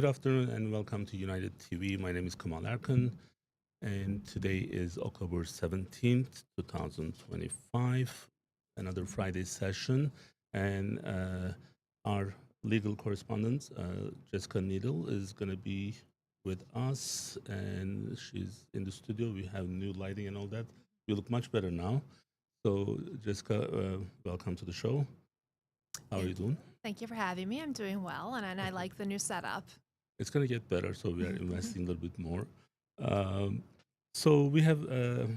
afternoon and welcome to United TV. My name is Kemal Erkan and today is October 17th, 2025, another Friday session. And our legal correspondent, Jessica Needle, is going to be with us and she's in the studio. We have new lighting and all that. You look much better now. So, Jessica, welcome to the show. How are you doing? Thank you for having me. I'm doing well, and I like the new setup. It's going to get better, so we are investing a little bit more. Um, so we have a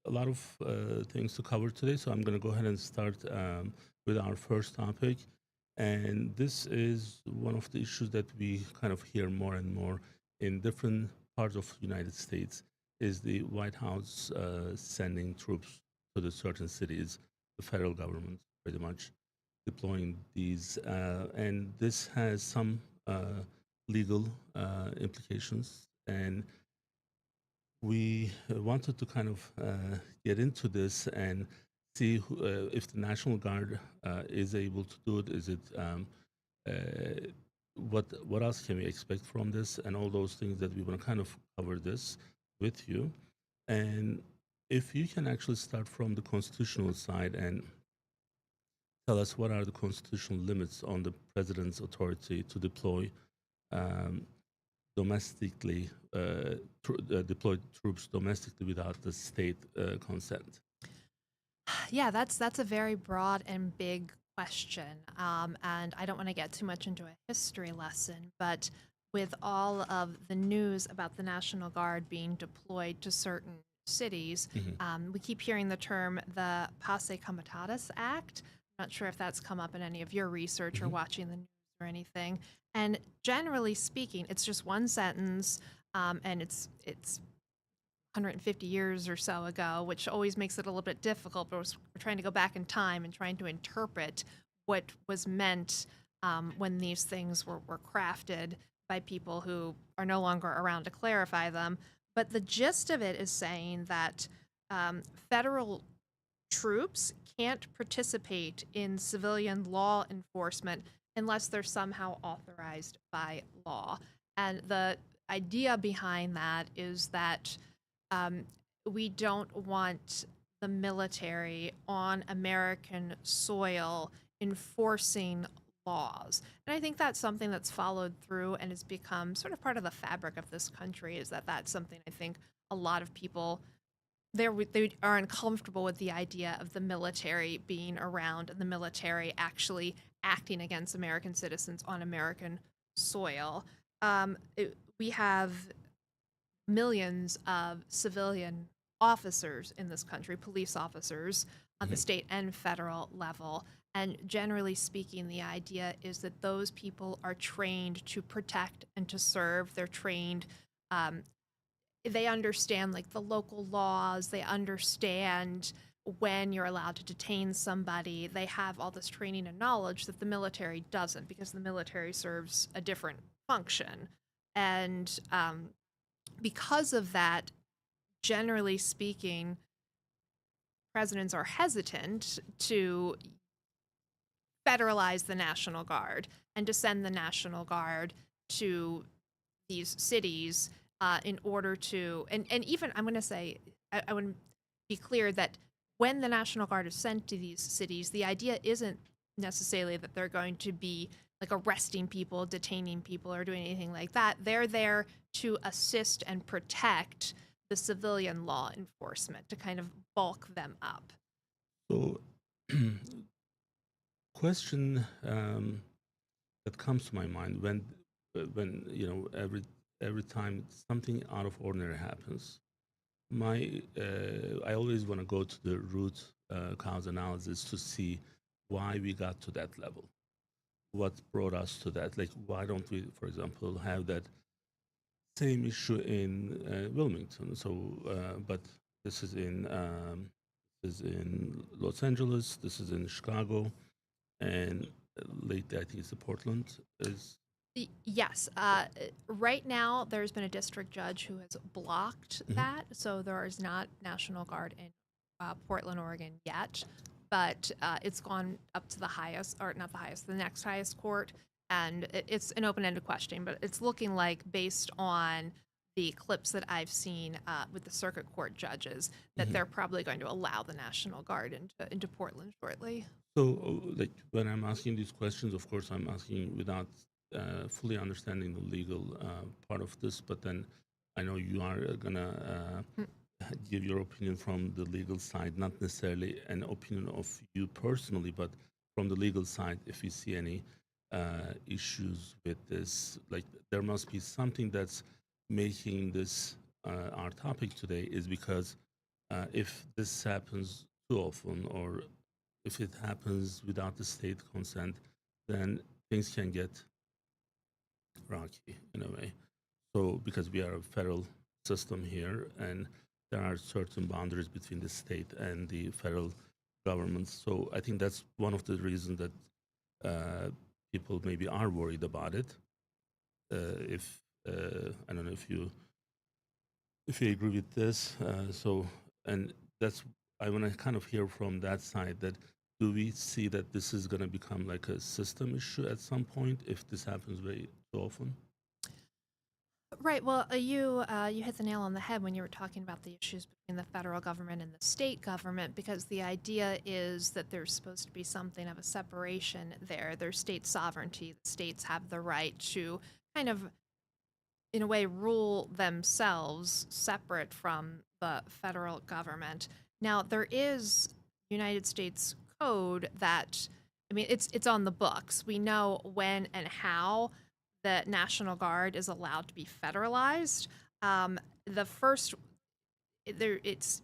lot of things to cover today, so I'm going to go ahead and start with our first topic. And this is one of the issues that we kind of hear more and more in different parts of the United States is the White House sending troops to the certain cities, the federal government pretty much deploying these. And this has some legal implications. And we wanted to kind of get into this and see if the National Guard is able to do it. Is it uh, what else can we expect from this, and all those things that we want to kind of cover this with you. And if you can actually start from the constitutional side and tell us what are the constitutional limits on the president's authority to deploy um, domestically, deploy troops domestically without the state consent. Yeah, that's a very broad and big question, and I don't want to get too much into a history lesson, but with all of the news about the National Guard being deployed to certain cities, we keep hearing the term the Passe Comitatus Act. I'm not sure if that's come up in any of your research or watching the news or anything. And generally speaking, it's just one sentence, and it's 150 years or so ago, which always makes it a little bit difficult. But we're trying to go back in time and trying to interpret what was meant when these things were crafted by people who are no longer around to clarify them. But the gist of it is saying that federal troops can't participate in civilian law enforcement unless they're somehow authorized by law. And the idea behind that is that we don't want the military on American soil enforcing laws. And I think that's something that's followed through and has become sort of part of the fabric of this country, is that that's something I think a lot of people they are uncomfortable with the idea of the military being around and the military actually acting against American citizens on American soil. We have millions of civilian officers in this country, police officers on the state and federal level. And generally speaking, the idea is that those people are trained to protect and to serve. They're trained, they understand like the local laws, they understand when you're allowed to detain somebody. They have all this training and knowledge that the military doesn't, because the military serves a different function. And because of that, generally speaking, presidents are hesitant to federalize the National Guard and to send the National Guard to these cities in order to, and even I'm going to say, I want to be clear that when the National Guard is sent to these cities, the idea isn't necessarily that they're going to be like arresting people, detaining people, or doing anything like that. They're there to assist and protect the civilian law enforcement, to kind of bulk them up. So, question that comes to my mind when you know every time something out of ordinary happens, my I always want to go to the root cause analysis to see why we got to that level, what brought us to that. Like, why don't we, for example, have that same issue in Wilmington? So, but this is in Los Angeles, this is in Chicago, and lately I think it's Portland. Is Yes. Right now, there's been a district judge who has blocked that, so there is not National Guard in Portland, Oregon yet. But it's gone up to the highest, or not the highest, the next highest court, and it's an open-ended question, but it's looking like, based on the clips that I've seen with the circuit court judges, that Mhm. they're probably going to allow the National Guard into Portland shortly. So, like when I'm asking these questions, of course, I'm asking without fully understanding the legal part of this. But then I know you are gonna Mm. give your opinion from the legal side, not necessarily an opinion of you personally, but from the legal side. If you see any issues with this, like there must be something that's making this our topic today, is because if this happens too often, or if it happens without the state consent, then things can get rocky in a way. So, because we are a federal system here, and there are certain boundaries between the state and the federal government. So, I think that's one of the reasons that people maybe are worried about it. If I don't know if you agree with this. And that's I want to kind of hear from that side, that do we see that this is going to become like a system issue at some point if this happens very too often? Right. Well, you hit the nail on the head when you were talking about the issues between the federal government and the state government, because the idea is that there's supposed to be something of a separation there. There's state sovereignty. The states have the right to kind of, in a way, rule themselves separate from the federal government. Now, there is United States code that, I mean, it's on the books. We know when and how the National Guard is allowed to be federalized. The first, it's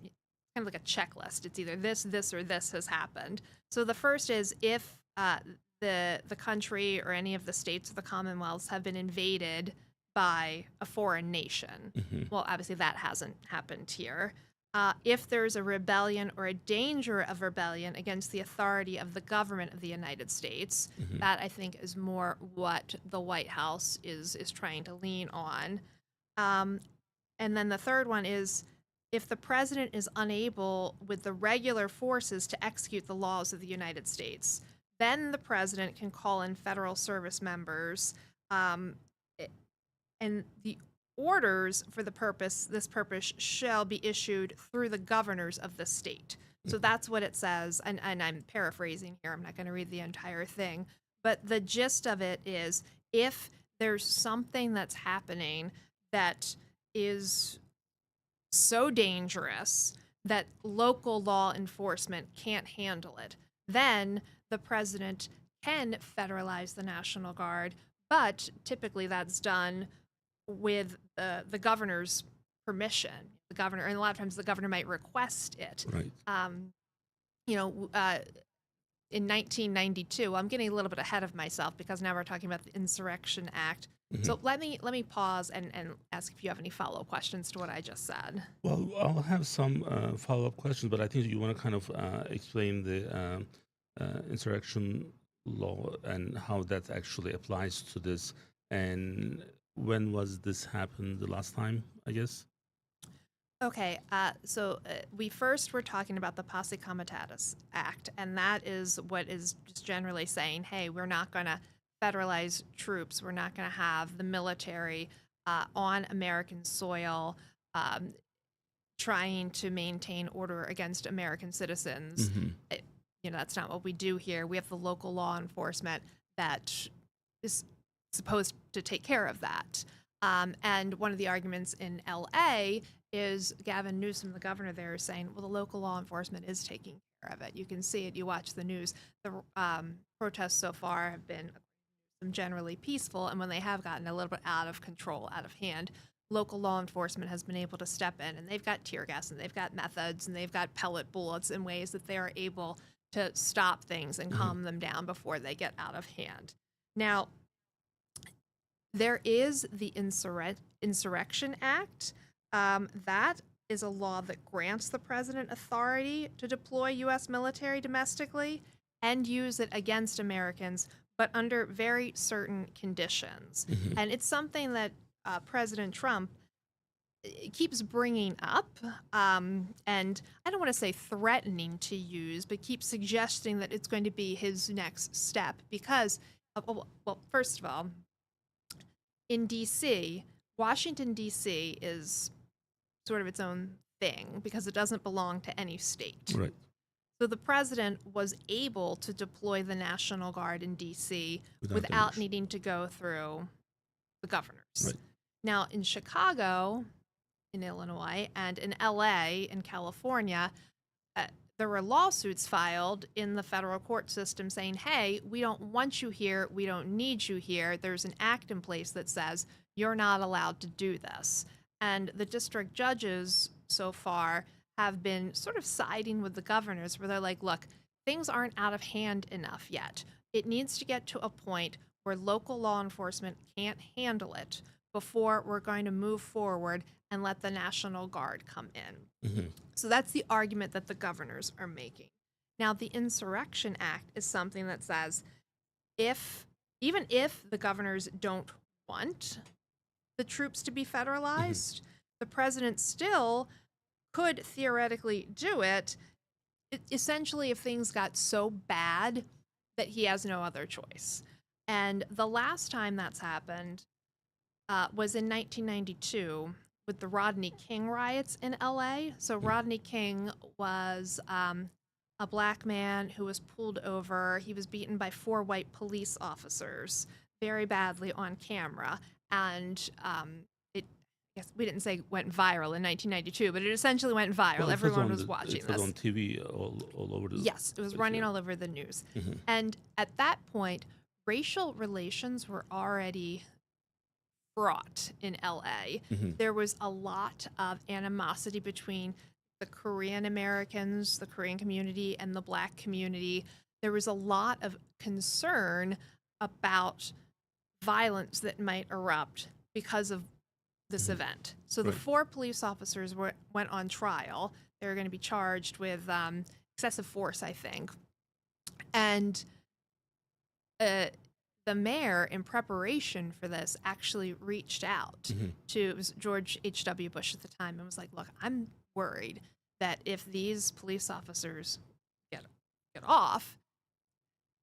kind of like a checklist. It's either this, or this has happened. So the first is if the country or any of the states of the Commonwealths have been invaded by a foreign nation. Hmm. Well, obviously that hasn't happened here. If there's a rebellion or a danger of rebellion against the authority of the government of the United States, Hmm. that I think is more what the White House is trying to lean on. Um, and then the third one is if the president is unable with the regular forces to execute the laws of the United States, then the president can call in federal service members, um, and the orders for this purpose shall be issued through the governors of the state. So that's what it says, and I'm paraphrasing here. I'm not going to read the entire thing, but the gist of it is if there's something that's happening that is so dangerous that local law enforcement can't handle it, then the president can federalize the National Guard, but typically that's done with the governor's permission. The governor, and a lot of times the governor might request it. Right. Um, you know, in 1992, I'm getting a little bit ahead of myself because now we're talking about the Insurrection Act. Hmm. So let me pause and ask if you have any follow-up questions to what I just said. Well, I'll have some follow-up questions, but I think you want to kind of explain the insurrection law and how that actually applies to this. And when was this happened the last time, I guess? Okay, so we first were talking about the Posse Comitatus Act, and that is what is just generally saying, hey, we're not going to federalize troops. We're not going to have the military on American soil trying to maintain order against American citizens. Hmm. It, that's not what we do here. We have the local law enforcement that is supposed to take care of that. And one of the arguments in LA is Gavin Newsom, the governor there, is saying, well, the local law enforcement is taking care of it. You can see it. You watch the news. The protests so far have been generally peaceful, and when they have gotten a little bit out of control, out of hand, local law enforcement has been able to step in, and they've got tear gas, and they've got methods, and they've got pellet bullets in ways that they are able to stop things and Hmm. calm them down before they get out of hand. Now, there is the Insurrection Act. That is a law that grants the president authority to deploy U.S. military domestically and use it against Americans, but under very certain conditions. Hmm. And it's something that President Trump keeps bringing up, and I don't want to say threatening to use, but keeps suggesting that it's going to be his next step because Well, first of all, in DC, Washington, DC is sort of its own thing because it doesn't belong to any state. Right. So the president was able to deploy the National Guard in DC Without an without issue. needing to go through the governors. Right. Now, in Chicago, in Illinois, and in LA, in California, uh, there were lawsuits filed in the federal court system saying, hey, we don't want you here. We don't need you here. There's an act in place that says you're not allowed to do this. And the district judges so far have been sort of siding with the governors where they're like, look, things aren't out of hand enough yet. It needs to get to a point where local law enforcement can't handle it before we're going to move forward and let the National Guard come in. Hmm. So that's the argument that the governors are making. Now, the Insurrection Act is something that says if, even if the governors don't want the troops to be federalized, the president still could theoretically do it, essentially, if things got so bad that he has no other choice. And the last time that's happened was in 1992 with the Rodney King riots in LA. So Rodney King was a black man who was pulled over. He was beaten by 4 white police officers very badly on camera, and it. Yes, we didn't say went viral in 1992, but it essentially went viral. Well, Everyone was watching it was this. on TV all over the Yes, it was place, running yeah. all over the news. Hmm. And at that point, racial relations were already fraught in LA. Hmm. There was a lot of animosity between the Korean Americans, the Korean community, and the black community. There was a lot of concern about violence that might erupt because of this Hmm. event. So the Right. 4 police officers went on trial. They were going to be charged with excessive force, I think. And uh, the mayor, in preparation for this, actually reached out Hmm. to, it was George H.W. Bush at the time, and was like, look, I'm worried that if these police officers get off,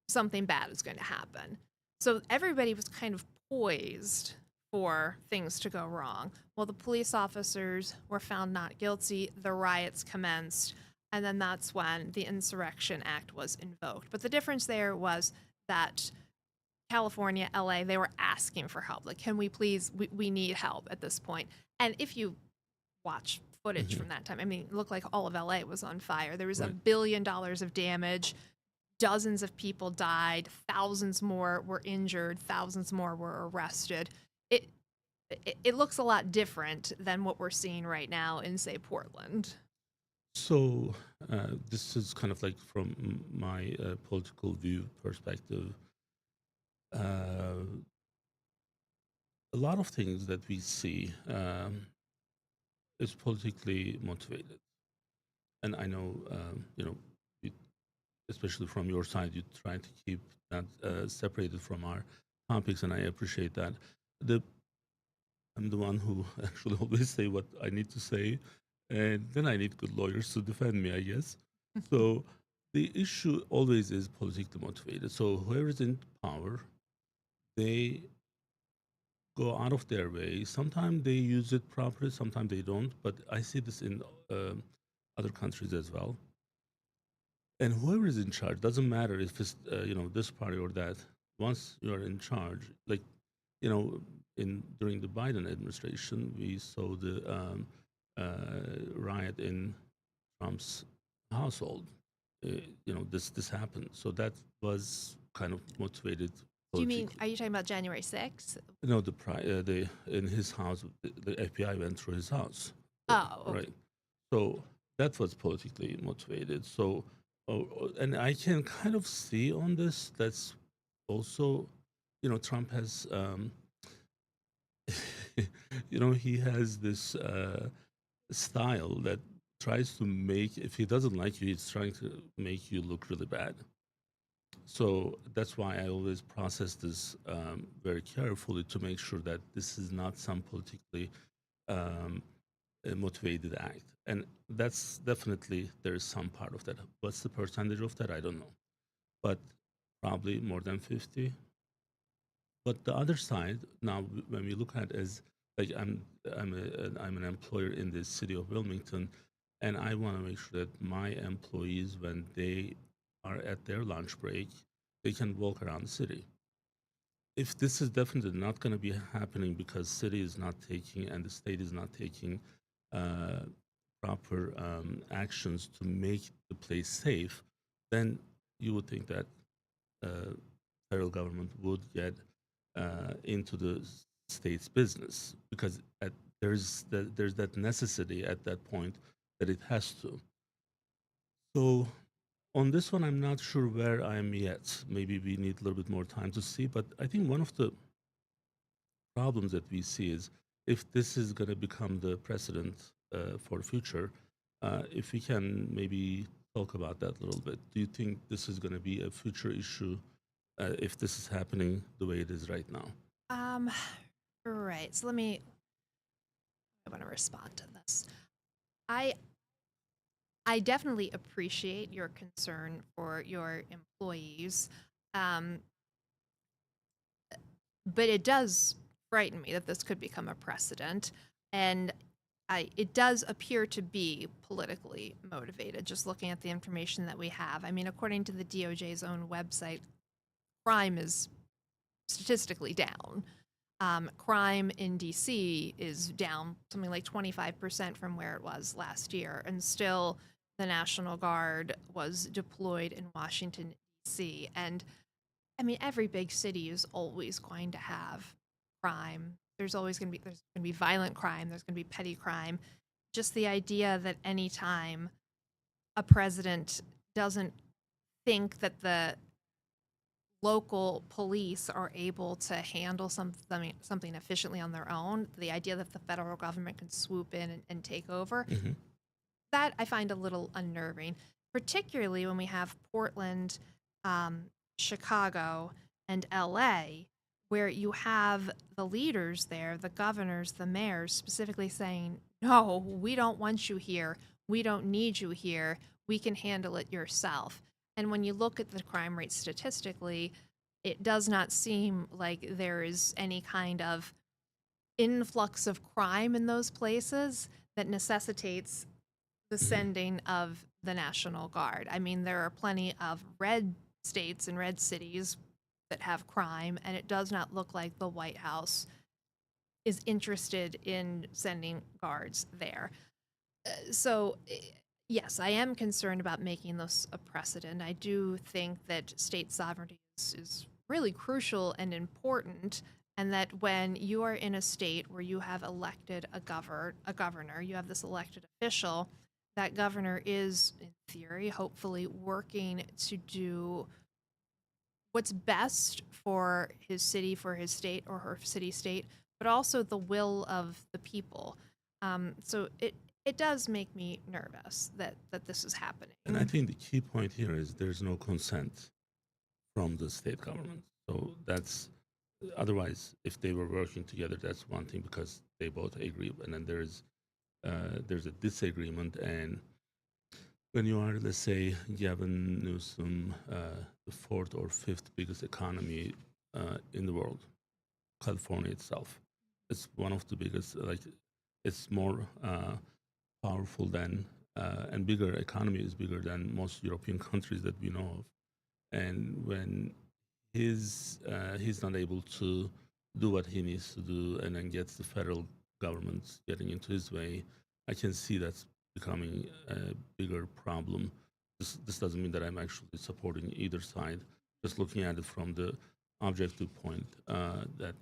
something bad is going to happen. So everybody was kind of poised for things to go wrong. Well, the police officers were found not guilty, the riots commenced, and then that's when the Insurrection Act was invoked. But the difference there was that California, LA, they were asking for help. Like, can we please, we need help at this point. And if you watch footage Hmm. from that time, I mean, it looked like all of LA was on fire. There was Right. $1 billion of damage. Dozens of people died. Thousands more were injured. Thousands more were arrested. It, it looks a lot different than what we're seeing right now in, say, Portland. So this is kind of like from my political view perspective. Uh, a lot of things that we see is politically motivated, and I know you, especially from your side, you try to keep that separated from our topics, and I appreciate that. The I'm the one who actually always say what I need to say, and then I need good lawyers to defend me, I guess. So the issue always is politically motivated. So whoever is in power, they go out of their way. Sometimes they use it properly, sometimes they don't. But I see this in other countries as well. And whoever is in charge doesn't matter if it's this party or that. Once you are in charge, like you know, in during the Biden administration, we saw the riot in Trump's household. This happened, so that was kind of motivated Do you mean, politically. are you talking about January 6th? No, the in his house, the FBI went through his house, Oh, okay. right? So that was politically motivated. So, and I can kind of see on this that's also, Trump has, he has this style that tries to make, if he doesn't like you, he's trying to make you look really bad. So that's why I always process this very carefully to make sure that this is not some politically um, motivated act. And that's definitely, there is some part of that. What's the percentage of that? I don't know. But probably more than 50. But the other side, now when we look at is like I'm an employer in the city of Wilmington, and I want to make sure that my employees, when they are at their lunch break, they can walk around the city. If this is definitely not going to be happening because city is not taking and the state is not taking uh, proper actions to make the place safe, then you would think that uh, federal government would get into the state's business because there's that necessity at that point that it has to. So on this one, I'm not sure where I am yet. Maybe we need a little bit more time to see. But I think one of the problems that we see is if this is going to become the precedent for the future, if we can maybe talk about that a little bit. Do you think this is going to be a future issue if this is happening the way it is right now? Um, right. So I want to respond to this. I I definitely appreciate your concern for your employees, um, but it does frighten me that this could become a precedent, and it does appear to be politically motivated. Just looking at the information that we have, I mean, according to the DOJ's own website, crime is statistically down. Crime in DC is down something like 25% from where it was last year, and still the National Guard was deployed in Washington, D.C. And I mean, every big city is always going to have crime. There's going to be violent crime. There's going to be petty crime. Just the idea that anytime a president doesn't think that the local police are able to handle something efficiently on their own, the idea that the federal government can swoop in and take over, Hmm. that I find a little unnerving, particularly when we have Portland, um, Chicago, and LA, where you have the leaders there, the governors, the mayors, specifically saying, no, we don't want you here. We don't need you here. We can handle it yourself. And when you look at the crime rate statistically, it does not seem like there is any kind of influx of crime in those places that necessitates the Hmm. sending of the National Guard. I mean, there are plenty of red states and red cities that have crime, and it does not look like the White House is interested in sending guards there. Yes, I am concerned about making this a precedent. I do think that state sovereignty is really crucial and important, and that when you are in a state where you have elected a governor, you have this elected official, that governor is, in theory, hopefully working to do what's best for his city, for his state, or her city state, but also the will of the people. So it does make me nervous that this is And I happening. think the key point here is there's no consent from the state government. So that's otherwise, if they were working together, that's one thing because they both agree, and then there's a disagreement. And when you are, let's say, Gavin Newsom, the fourth or fifth biggest economy in the world, California itself, it's one of the biggest. Like, it's more powerful than and bigger. Economy is bigger than most European countries that we know of. And when he's not able to do what he needs to do, and then gets the federal government getting into his way, I can see that's becoming a bigger problem. This doesn't mean that I'm actually supporting either side. Just looking at it from the objective point, that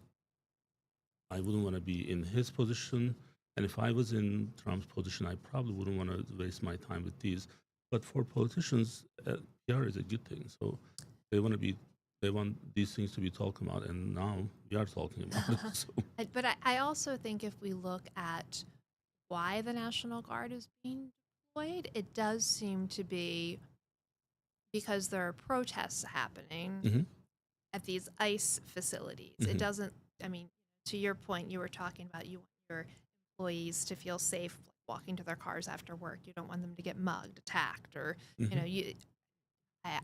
I wouldn't want to be in his position. And if I was in Trump's position, I probably wouldn't want to waste my time with these. But for politicians, PR is a good thing. So they want to be, they want these things to be talked about, and now we are talking about it. So But I also think if we look at why the National Guard is being deployed, it does seem to be because there are protests happening hmm at these ICE facilities. It hmm doesn't, I mean, to your point, you were talking about you want your employees to feel safe walking to their cars after work. You don't want them to get mugged, attacked, or, you hmm know, you.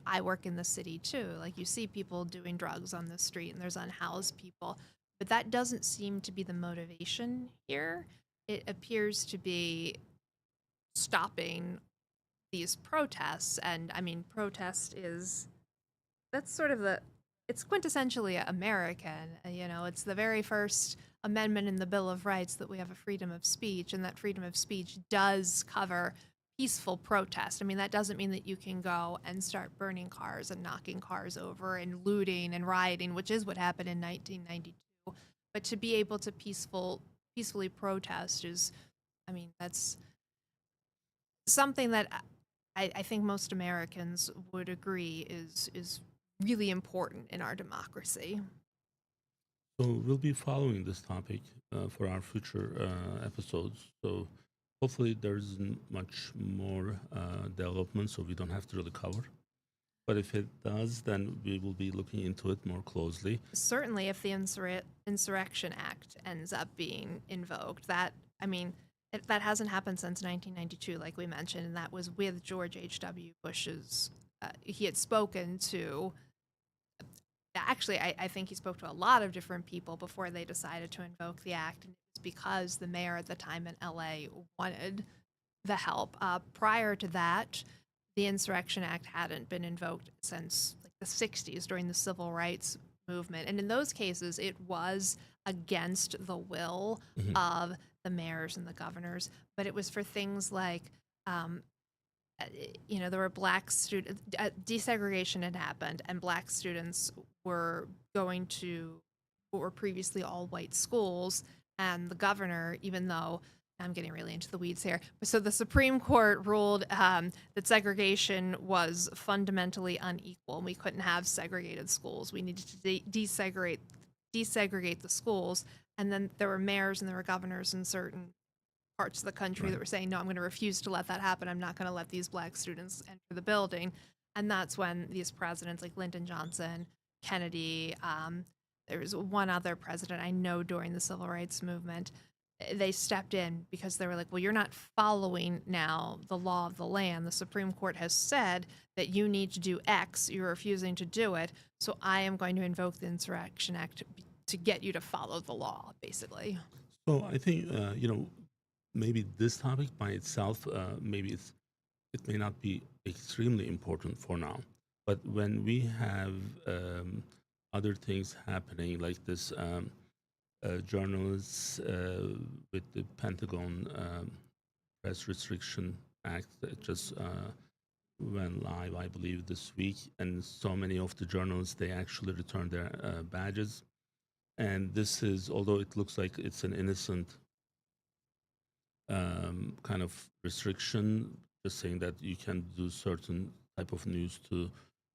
I work in the city too. Like you see people doing drugs on the street and there's unhoused people, but that doesn't seem to be the motivation here. It appears to be stopping these protests. And I mean, protest is that's sort of the it's quintessentially American. It's the very first amendment in the Bill of Rights that we have a freedom of speech, and that freedom of speech does cover peaceful protest. I mean, that doesn't mean that you can go and start burning cars and knocking cars over and looting and rioting, which is what happened in 1992. But to be able to peacefully protest is, I mean, that's something that I think most Americans would agree is really important in our democracy. So we'll be following this topic for our future episodes. So hopefully there isn't much more development, so we don't have to really cover. But if it does, then we will be looking into it more closely. Certainly, if the Insurrection Act ends up being invoked, that I mean, that hasn't happened since 1992, like we mentioned, and that was with George H.W. Bush's. He had spoken to actually, I think he spoke to a lot of different people before they decided to invoke the act. And it was because the mayor at the time in LA wanted the help. Prior to that, the Insurrection Act hadn't been invoked since like the 60s during the Civil Rights movement. And in those cases, it was against the will Mhm. of the mayors and the governors, but it was for things like there were black students, desegregation had happened, and black students were going to what were previously all white schools. And the governor, even though I'm getting really into the weeds here, so the Supreme Court ruled that segregation was fundamentally unequal, and we couldn't have segregated schools. We needed to desegregate the schools. And then there were mayors and there were governors in certain parts of the country Right. that were saying, no, I'm going to refuse to let that happen. I'm not going to let these black students enter the building. And that's when these presidents like Lyndon Johnson, Kennedy, there was one other president I know during the civil rights movement, they stepped in because they were like, well, you're not following now the law of the land. The Supreme Court has said that you need to do X. You're refusing to do it. So I am going to invoke the Insurrection Act to get you to follow the law, basically. So I think maybe this topic by itself, maybe it may not be extremely important for now, but when we have other things happening like this, journalists with the Pentagon Press Restriction Act that just went live, I believe, this week, and so many of the journalists they actually returned their badges. And this is, although it looks like it's an innocent kind of restriction, just saying that you can do certain type of news to,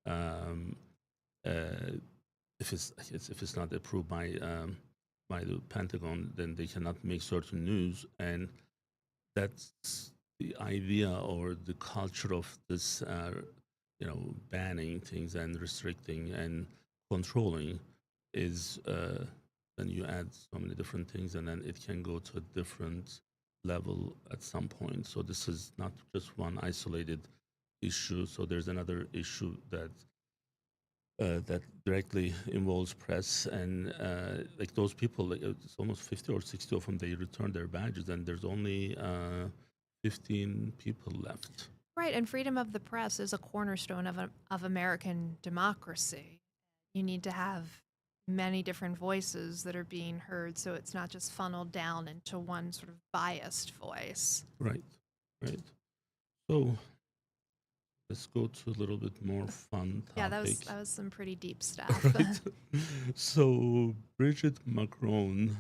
um, uh, if it's not approved by the Pentagon, then they cannot make certain news, and that's the idea or the culture of this, banning things and restricting and controlling is. Then you add so many different things, and then it can go to a different level at some point. So this is not just one isolated issue. So there's another issue that directly involves press, and like those people, like it's almost 50 or 60 of them, they return their badges, and there's only 15 people left. Right, and freedom of the press is a cornerstone of American democracy. You need to have many different voices that are being heard, so it's not just funneled down into one sort of biased voice. Right, right. So let's go to a little bit more fun Yeah, topic. that was some pretty deep stuff. Right. So Bridget Macron.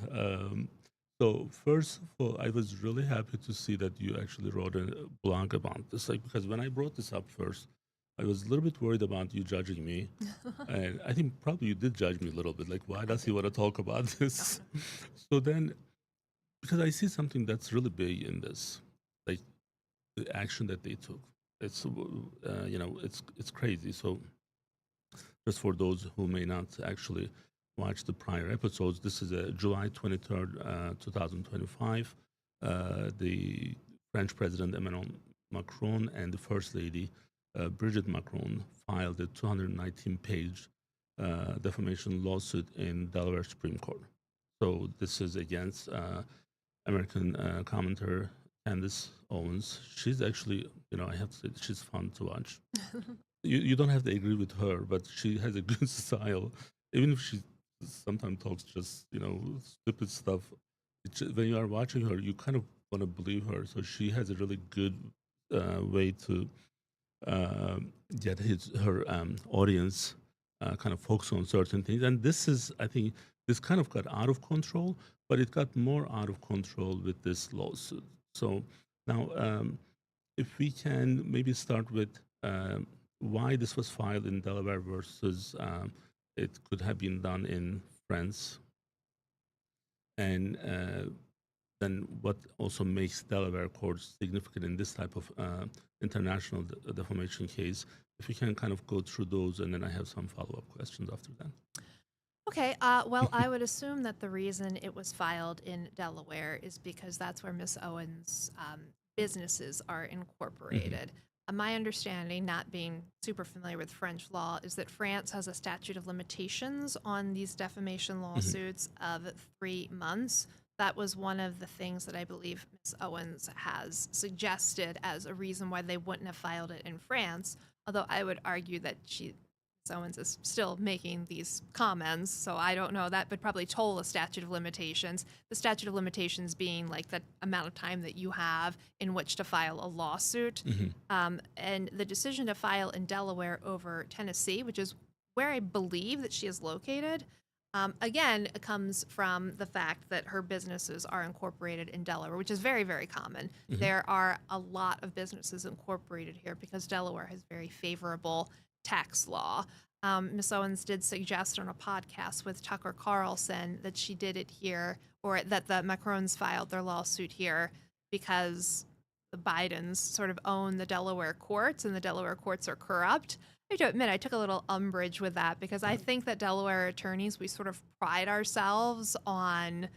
So first of all, I was really happy to see that you actually wrote a blog about this. Like, because when I brought this up first, I was a little bit worried about you judging me, and I think probably you did judge me a little bit. Like, why does he want to talk about this? So then, because I see something that's really big in this, like the action that they took. It's it's crazy. So just for those who may not actually watch the prior episodes, this is July 23rd, 2025. The French President Emmanuel Macron and the First Lady Brigitte Macron filed a 219-page defamation lawsuit in Delaware Supreme Court. So this is against American commentator Candace Owens. She's actually, I have to say, she's fun to watch. You don't have to agree with her, but she has a good style, even if she sometimes talks just stupid stuff. When you are watching her, you kind of want to believe her. So she has a really good way to uh, get her audience kind of focus on certain things. And this is, I think, this kind of got out of control, but it got more out of control with this lawsuit. So now, if we can maybe start with why this was filed in Delaware versus it could have been done in France, and then what also makes Delaware courts significant in this type of international defamation case. If we can kind of go through those, and then I have some follow-up questions after that. Okay, well, I would assume that the reason it was filed in Delaware is because that's where Miss Owens' businesses are incorporated. My understanding, not being super familiar with French law, is that France has a statute of limitations on these defamation lawsuits of 3 months. That was one of the things that I believe Miss Owens has suggested as a reason why they wouldn't have filed it in France, although I would argue that Miss Owens is still making these comments, so I don't know. That would probably toll the statute of limitations. The statute of limitations being like the amount of time that you have in which to file a lawsuit. And the decision to file in Delaware over Tennessee, which is where I believe that she is located, again, it comes from the fact that her businesses are incorporated in Delaware, which is very, very common. There are a lot of businesses incorporated here because Delaware has very favorable tax law. Ms. Owens did suggest on a podcast with Tucker Carlson that she did it here, or that the Macrons filed their lawsuit here because the Bidens sort of own the Delaware courts, and the Delaware courts are corrupt. I have to admit, I took a little umbrage with that because I think that Delaware attorneys, we sort of pride ourselves on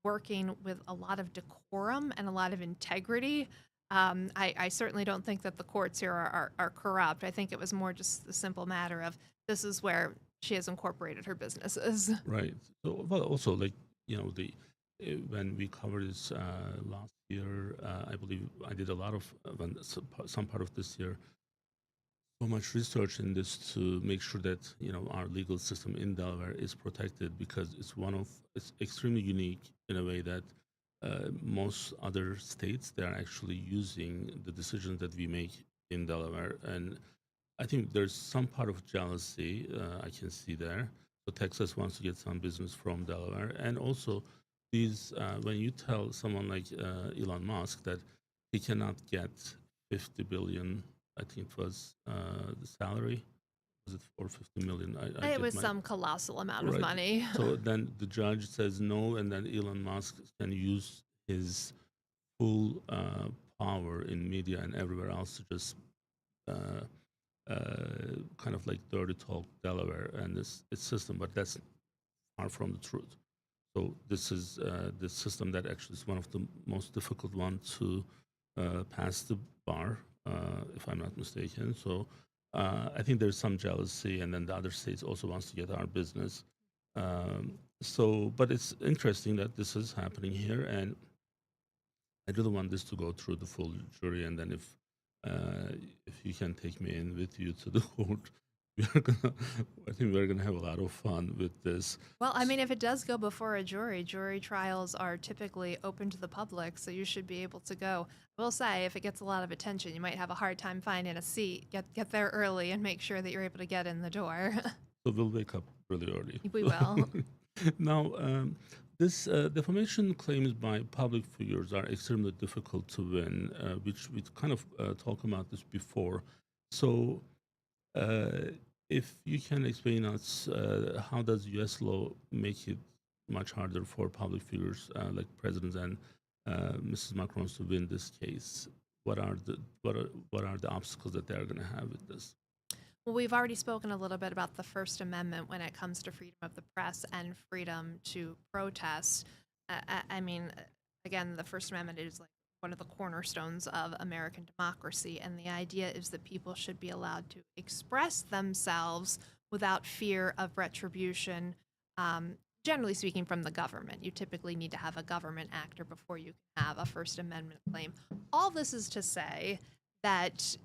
working with a lot of decorum and a lot of integrity. I certainly don't think that the courts here are corrupt. I think it was more just the simple matter of this is where she has incorporated her businesses. Right. So, well, also when we covered this last year, I believe I did a lot of some part of this year, so much research in this to make sure that our legal system in Delaware is protected, because it's extremely unique in a way that most other states, they are actually using the decisions that we make in Delaware. And I think there's some part of jealousy I can see there. So Texas wants to get some business from Delaware, and also these when you tell someone like Elon Musk that he cannot get 50 billion, I think it was the salary, was it for 50 million? I It get was my some colossal amount of right. money. So then the judge says no, and then Elon Musk can use his full power in media and everywhere else to just uh, kind of like dirty talk Delaware and this its system, but that's far from the truth. So this is the system that actually is one of the most difficult one to pass the bar, if I'm not mistaken. So I think there's some jealousy, and then the other states also wants to get our business. But it's interesting that this is happening here, and I really want this to go through the full jury, and then if you can take me in with you to the court, I think we're gonna have a lot of fun with this. Well, I mean, if it does go before a jury trials are typically open to the public, so you should be able to go. I will say, if it gets a lot of attention, you might have a hard time finding a seat. Get there early and make sure that you're able to get in the door. So we'll wake up really early. We will. Now, this defamation claims by public figures are extremely difficult to win, which we kind of talked about this before. So, if you can explain us how does U.S. law make it much harder for public figures like presidents and Mrs. Macron to win this case? What are the obstacles that they are going to have with this? Well, we've already spoken a little bit about the First Amendment when it comes to freedom of the press and freedom to protest. I mean, again, the First Amendment is like one of the cornerstones of American democracy. And the idea is that people should be allowed to express themselves without fear of retribution, generally speaking, from the government. You typically need to have a government actor before you can have a First Amendment claim. All this is to say that,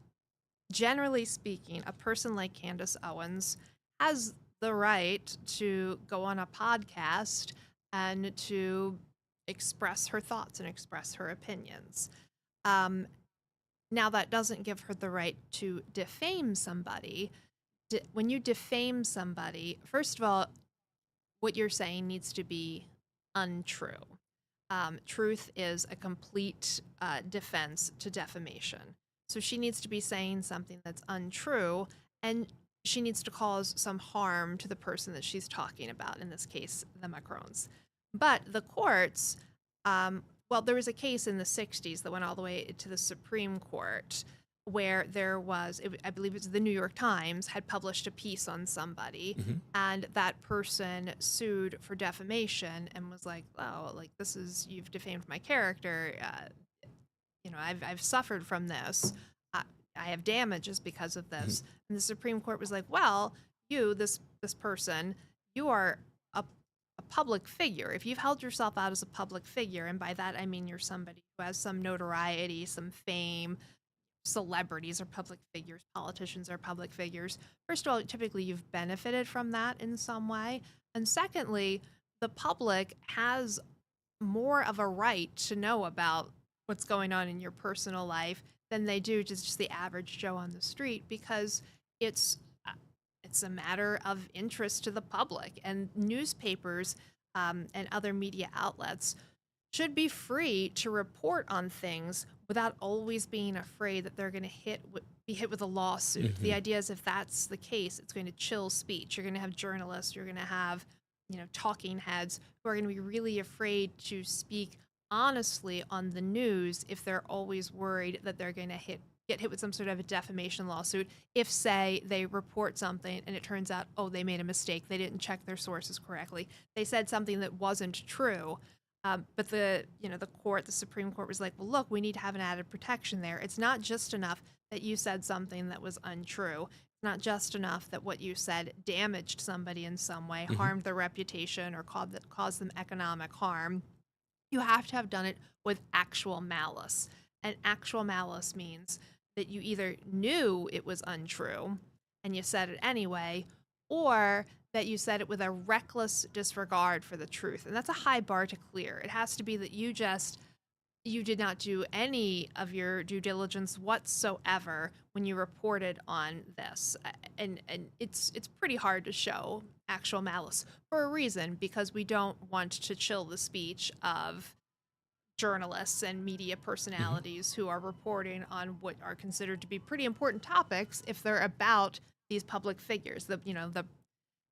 generally speaking, a person like Candace Owens has the right to go on a podcast and to express her thoughts and express her opinions. Um, Now, that doesn't give her the right to defame somebody. When you defame somebody, first of all, what you're saying needs to be untrue. Truth is a complete defense to defamation. So she needs to be saying something that's untrue, and she needs to cause some harm to the person that she's talking about, in this case, the Macrons. But the courts, well, there was a case in the 60s that went all the way to the Supreme Court where there was, I believe it was the New York Times, had published a piece on somebody, and that person sued for defamation and was like, "Oh, like this is, you've defamed my character. I've suffered from this. I have damages because of this." And the Supreme Court was like, "Well, you, this person, you are a public figure. If you've held yourself out as a public figure, and by that I mean you're somebody who has some notoriety, some fame, celebrities are public figures, politicians are public figures. First of all, typically you've benefited from that in some way. And secondly, the public has more of a right to know about what's going on in your personal life than they do just the average Joe on the street, because it's a matter of interest to the public. And newspapers and other media outlets should be free to report on things without always being afraid that they're going to be hit with a lawsuit. The idea is, if that's the case, it's going to chill speech. You're going to have journalists, you're going to have, talking heads who are going to be really afraid to speak honestly on the news if they're always worried that they're going to get hit with some sort of a defamation lawsuit if, say, they report something and it turns out, oh, they made a mistake, they didn't check their sources correctly, they said something that wasn't true. But the Supreme Court was like, well, look, we need to have an added protection there. It's not just enough that you said something that was untrue. It's not just enough that what you said damaged somebody in some way, harmed their reputation, or caused them economic harm. You have to have done it with actual malice. And actual malice means that you either knew it was untrue and you said it anyway, or that you said it with a reckless disregard for the truth. And that's a high bar to clear. It has to be that you did not do any of your due diligence whatsoever when you reported on this. And it's pretty hard to show actual malice, for a reason, because we don't want to chill the speech of journalists and media personalities who are reporting on what are considered to be pretty important topics if they're about these public figures.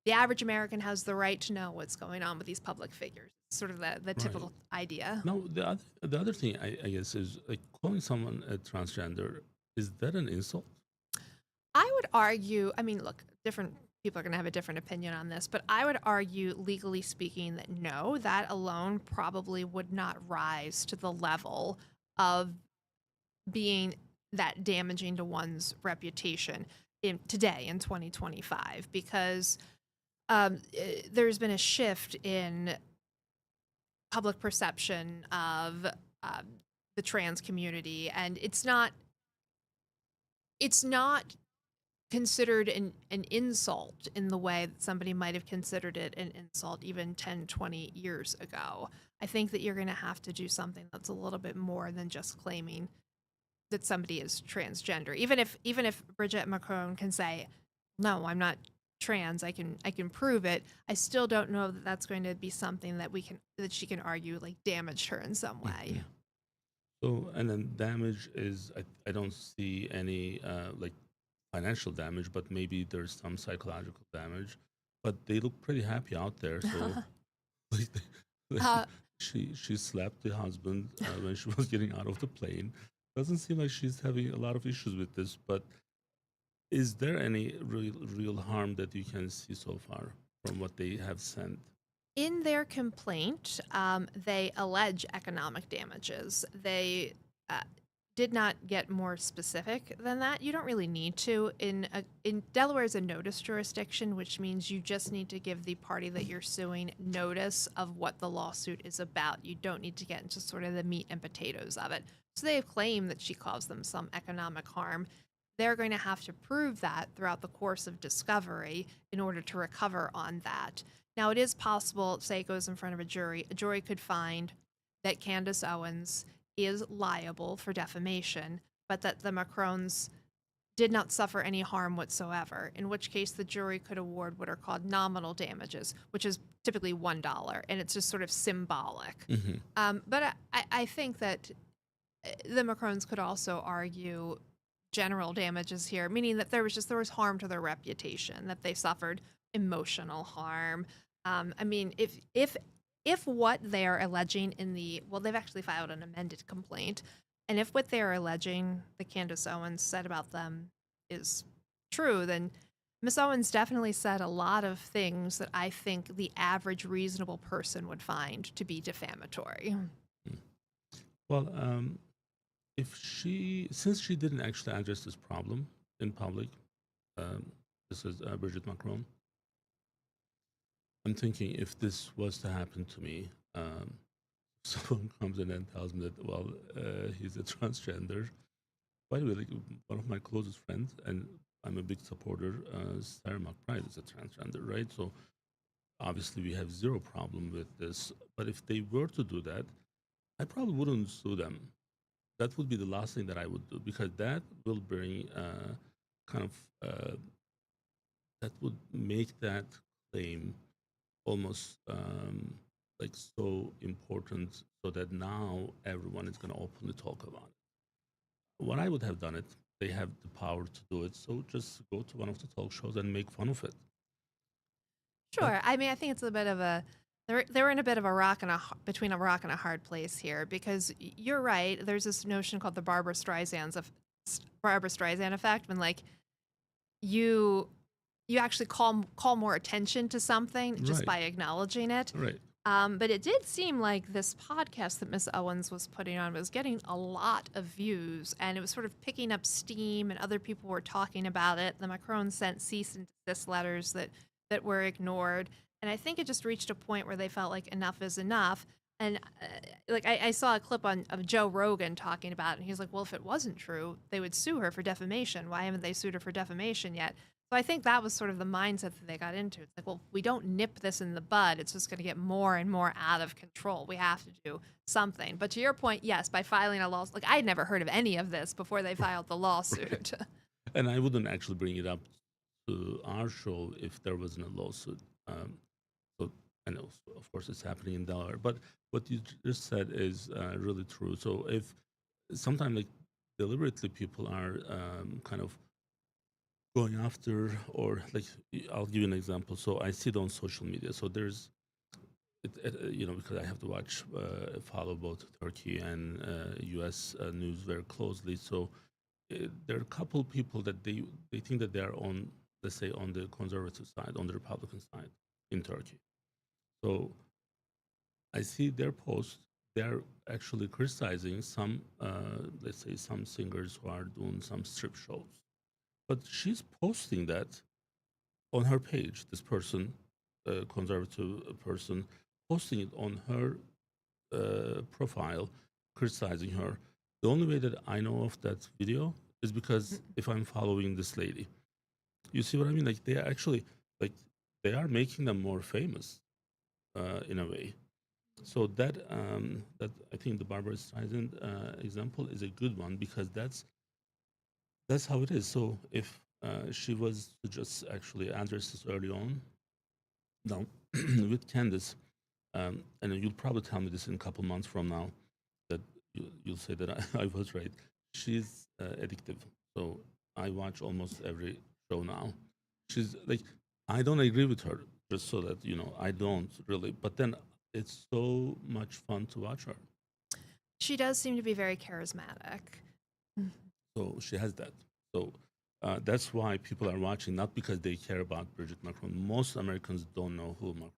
The average American has the right to know what's going on with these public figures. It's sort of the typical idea. Now, the other thing I guess is, like, calling someone a transgender, is that an insult? I would argue, I mean, look, different people are going to have a different opinion on this, but I would argue, legally speaking, that no, that alone probably would not rise to the level of being that damaging to one's reputation today in 2025, because there's been a shift in public perception of the trans community, and it's not considered an insult in the way that somebody might have considered it an insult even 10, 20 years ago. I think that you're going to have to do something that's a little bit more than just claiming that somebody is transgender. Even if Brigitte Macron can say, "No, I'm not trans. I can prove it," I still don't know that that's going to be something that she can argue like damaged her in some way. So, and then damage is, I don't see any like financial damage, but maybe there's some psychological damage. But they look pretty happy out there. So, like, Uh, she slapped the husband when she was getting out of the plane. Doesn't seem like she's having a lot of issues with this. But is there any real harm that you can see so far from what they have sent? In their complaint, they allege economic damages. They did not get more specific than that. You don't really need to. In Delaware is a notice jurisdiction, which means you just need to give the party that you're suing notice of what the lawsuit is about. You don't need to get into sort of the meat and potatoes of it. So they have claimed that she caused them some economic harm. They're going to have to prove that throughout the course of discovery in order to recover on that. Now, it is possible, say it goes in front of a jury could find that Candace Owens is liable for defamation, but that the Macrons did not suffer any harm whatsoever, in which case the jury could award what are called nominal damages, which is typically $1, and it's just sort of symbolic. Hmm. But I think that the Macrons could also argue general damages here, meaning that there was harm to their reputation, that they suffered emotional harm. I mean, if what they are alleging in they've actually filed an amended complaint, and if what they are alleging that Candace Owens said about them is true, then Miss Owens definitely said a lot of things that I think the average reasonable person would find to be defamatory. Well, if since she didn't actually address this problem in public, um, this is Bridget Macron. I'm thinking if this was to happen to me, someone comes in and tells me that, well, he's a transgender. By the way, like one of my closest friends, and I'm a big supporter, Sarah McBride is a transgender, right? So obviously we have zero problem with this. But if they were to do that, I probably wouldn't sue them. That would be the last thing that I would do because that will bring kind of that would make that claim almost like so important so that now everyone is going to openly talk about it. What I would have done it, they have the power to do it, so just go to one of the talk shows and make fun of it. That Sure. I mean, I think it's a bit of a they were in a bit of a between a rock and a hard place here because you're right. There's this notion called the Barbara Streisand effect when like you you actually call more attention to something just right, by acknowledging it. right, But it did seem like this podcast that Miss Owens was putting on was getting a lot of views, and it was sort of picking up steam, and other people were talking about it. The Macron sent cease and desist letters that were ignored, and I think it just reached a point where they felt like enough is enough. And like I saw a clip of Joe Rogan talking about it, and he's like, "Well, if it wasn't true, they would sue her for defamation. Why haven't they sued her for defamation yet?" So I think that was sort of the mindset that they got into. It's like, well, we don't nip this in the bud. It's just going to get more and more out of control. We have to do something. But to your point, yes, by filing a lawsuit, like I had never heard of any of this before they filed the right. lawsuit. And I wouldn't actually bring it up to our show if there wasn't a lawsuit. So I know, of course, it's happening in Delaware. But what you just said is really true. So if sometimes like deliberately people are kind of going after or like I'll give you an example. So I see it on social media. So there's because I have to follow both Turkey and U.S. News very closely. So there are a couple people that they think that they are on, let's say, on the conservative side, on the Republican side in Turkey. So I see their posts. They're actually criticizing some, let's say, some singers who are doing some strip shows. But she's posting that on her page. This person, conservative person, posting it on her profile, criticizing her. The only way that I know of that video is because if I'm following this lady, you see what I mean? Like they are actually like they are making them more famous in a way. So that I think the Barbara Streisand example is a good one because that's how it is. So if she was to just actually address this early on, now with Candace, and you'll probably tell me this in a couple months from now that you'll say that I was right. She's addictive. So I watch almost every show now. She's like, I don't agree with her, just so that you know, I don't really. But then it's so much fun to watch her. She does seem to be very charismatic. So she has that. So that's why people are watching, not because they care about Bridget Macron. Most Americans don't know who Macron.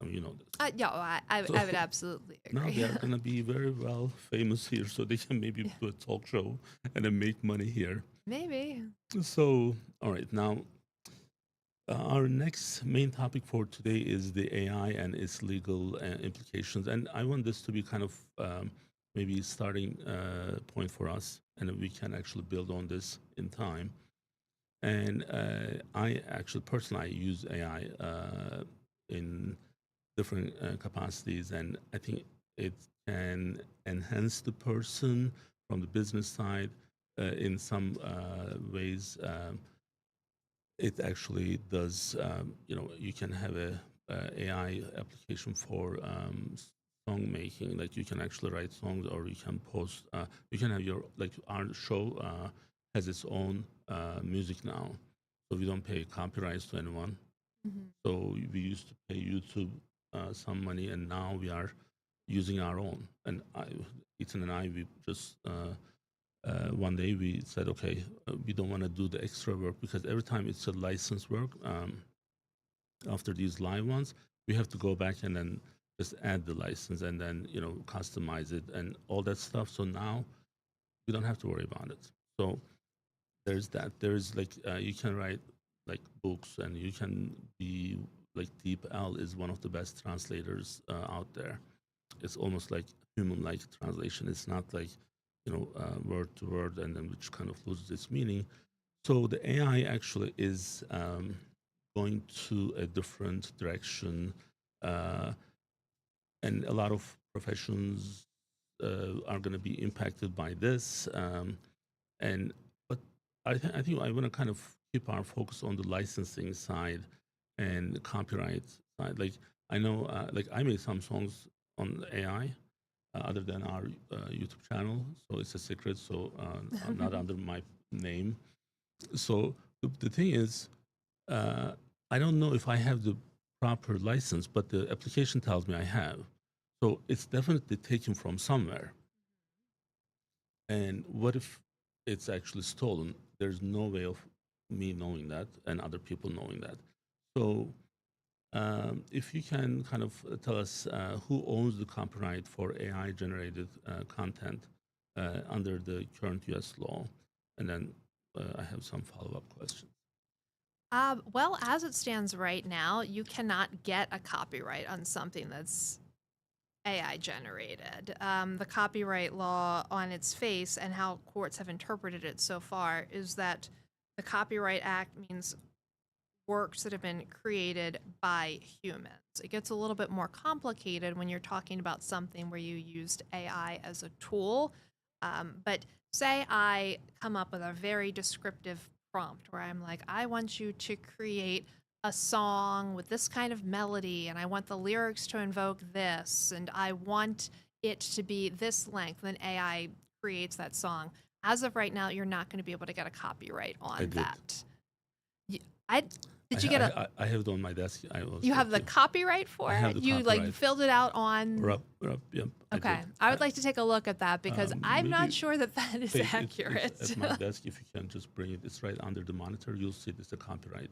I mean, you know this. Yeah, well, I would So absolutely now agree. they are going to be very well famous here, so they can maybe Yeah, do a talk show and then make money here. maybe. So, all right, now our next main topic for today is the AI and its legal implications. And I want this to be kind of maybe starting point for us, and we can actually build on this in time. And I actually personally I use AI in different capacities, and I think it can enhance the person from the business side in some ways. It actually does. You can have a AI application for song making. Like you can actually write songs, or you can post. You can have your like our show has its own music now, so we don't pay copyrights to anyone. Mhm. So we used to pay YouTube some money, and now we are using our own. And Ethan and I, we just one day we said, okay, we don't want to do the extra work because every time it's a license work. After these live ones, we have to go back and then just add the license and then customize it and all that stuff. So now we don't have to worry about it. So there's that. There's like you can write like books, and you can be like Deep L is one of the best translators out there. It's almost like human-like translation. It's not like word to word, and then which kind of loses its meaning. So the AI actually is going to a different direction, uh, and a lot of professions are going to be impacted by this. And but I think I want to kind of keep our focus on the licensing side and the copyright side. Like I know, like I made some songs on AI. Other than our YouTube channel, so it's a secret. So not under my name. So the thing is, uh, I don't know if I have the proper license, but the application tells me I have. So it's definitely taken from somewhere. And what if it's actually stolen? There's no way of me knowing that and other people knowing that. So if you can kind of tell us who owns the copyright for AI generated content under the current US law, and then I have some follow up questions. Well, as it stands right now, you cannot get a copyright on something that's AI generated. The copyright law on its face and how courts have interpreted it so far is that the Copyright Act means works that have been created by humans. It gets a little bit more complicated when you're talking about something where you used AI as a tool. But say I come up with a very descriptive prompt where I'm like, I want you to create a song with this kind of melody, and I want the lyrics to invoke this, and I want it to be this length. Then AI creates that song. As of right now, you're not going to be able to get a copyright I on did. that. I did you get a I have it on my desk. I was you have the okay. copyright I for have it? the You like copyright. filled it out on Yep, I Okay. did. I would like to take a look at that because I'm not Maybe sure that that is wait, it's accurate. at my desk. If you can just bring it, it's right under the monitor. You'll see there's a copyright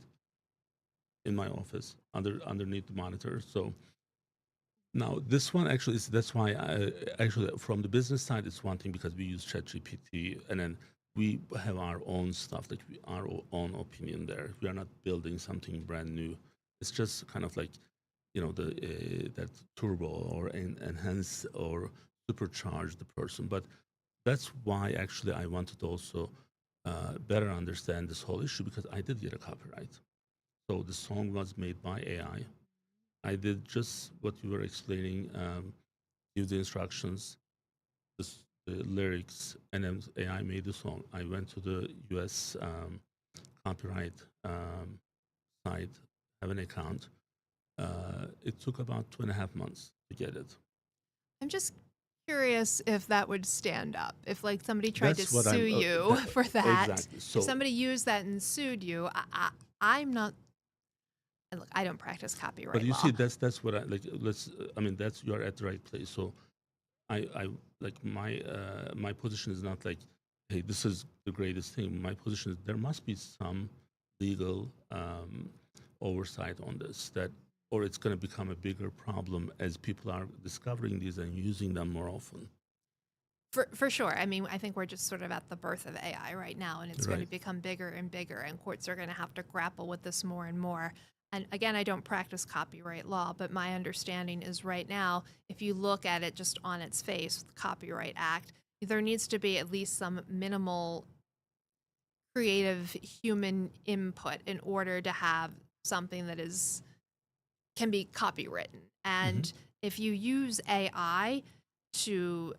in my office underneath the monitor. So now this one actually is that's why I actually from the business side it's one thing because we use ChatGPT and then we have our own stuff like our own opinion there. We are not building something brand new. It's just kind of like the that turbo or enhance or supercharge the person. But that's why actually I wanted to also better understand this whole issue because I did get a copyright. So the song was made by AI. I did just what you were explaining, give the instructions, the lyrics, and then AI made the song. I went to the US copyright site, have an account. It took about 2.5 months to get it. I'm just curious if that would stand up. If like somebody tried to That's what sue I'm you for that, exactly. if So, somebody used that and sued you, I'm not and look, I don't practice but copyright you see, law. that's what I like. Let's. I mean, that's you're at the right place. So, I like my position is not like, hey, this is the greatest thing. My position is there must be some legal oversight on this. That or it's going to become a bigger problem as people are discovering these and using them more often. For sure. I mean, I think we're just sort of at the birth of AI right now, and it's going to Right. become bigger and bigger, and courts are going to have to grapple with this more and more. And again, I don't practice copyright law, but my understanding is right now, if you look at it just on its face, the Copyright Act, there needs to be at least some minimal creative human input in order to have something that can be copywritten. Hmm. And if you use AI to